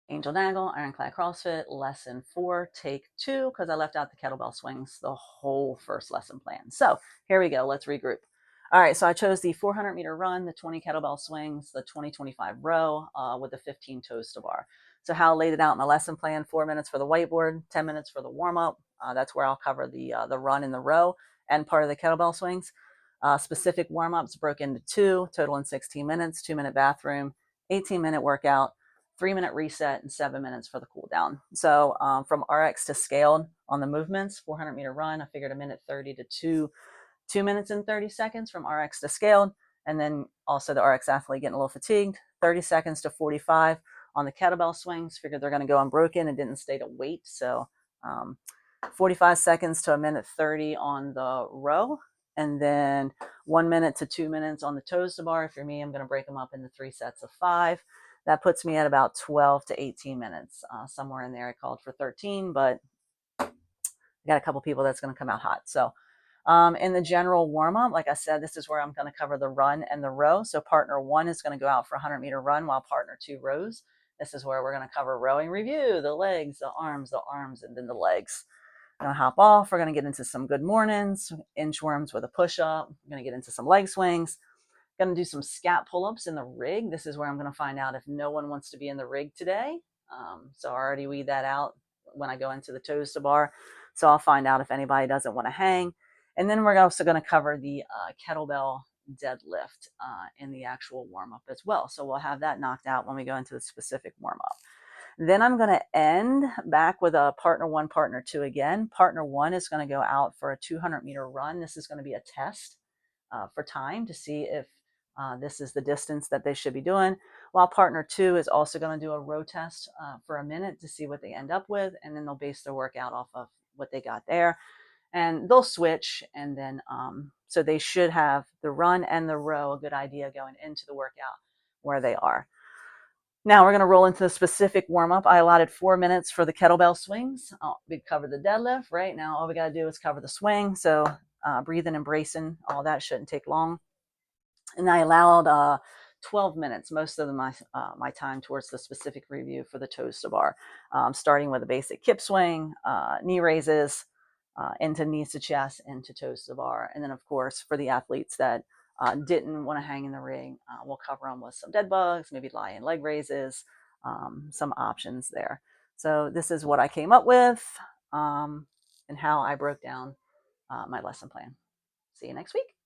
Angel Dangle, Ironclad CrossFit, lesson 4, take 2, because I left out the kettlebell swings the whole first lesson plan. So here we go. Let's regroup. All right, so I chose the 400-meter run, the 20 kettlebell swings, the 20-25 row with the 15 toes to bar. So how I laid it out in my lesson plan: 4 minutes for the whiteboard, 10 minutes for the warm-up. That's where I'll cover the run and the row and part of the kettlebell swings. Specific warm-ups broke into 2, total in 16 minutes, 2-minute bathroom, 18-minute workout, 3-minute reset, and 7 minutes for the cool down. So from RX to scaled on the movements, 400-meter run, I figured 1:30 to 2 minutes and 30 seconds from RX to scaled. And then also the RX athlete getting a little fatigued, 30 seconds to 45 on the kettlebell swings. Figured they're going to go unbroken and didn't stay to weight. So 45 seconds to 1:30 on the row. And then 1 minute to 2 minutes on the toes to bar. If you're me, I'm going to break them up into 3 sets of 5. That puts me at about 12 to 18 minutes. Somewhere in there I called for 13, but I got a couple people that's going to come out hot. So in the general warm-up, like I said, this is where I'm going to cover the run and the row. So partner 1 is going to go out for a 100-meter run while partner 2 rows. This is where we're going to cover rowing review, the legs, the arms, and then the legs. I'm going to hop off. We're going to get into some good mornings, inchworms with a push-up. We're going to get into some leg swings. Going to do some scat pull-ups in the rig. This is where I'm going to find out if no one wants to be in the rig today. So I already weed that out when I go into the toes to bar. So I'll find out if anybody doesn't want to hang. And then we're also going to cover the kettlebell deadlift in the actual warm-up as well. So we'll have that knocked out when we go into the specific warm-up. Then I'm going to end back with a partner 1, partner 2 again. Partner 1 is going to go out for a 200-meter run. This is going to be a test for time to see if this is the distance that they should be doing. While partner 2 is also going to do a row test for a minute to see what they end up with. And then they'll base their workout off of what they got there. And they'll switch. And then, so they should have the run and the row, a good idea going into the workout where they are. Now we're going to roll into the specific warm-up. I allotted 4 minutes for the kettlebell swings. We covered the deadlift. Right now, all we got to do is cover the swing. So breathing and bracing, all that shouldn't take long. And I allowed 12 minutes, most of my time, towards the specific review for the toes to bar, starting with a basic kip swing, knee raises, into knees to chest, into toes to bar. And then, of course, for the athletes that didn't want to hang in the ring, we'll cover them with some dead bugs, maybe lie-in leg raises, some options there. So this is what I came up with and how I broke down my lesson plan. See you next week.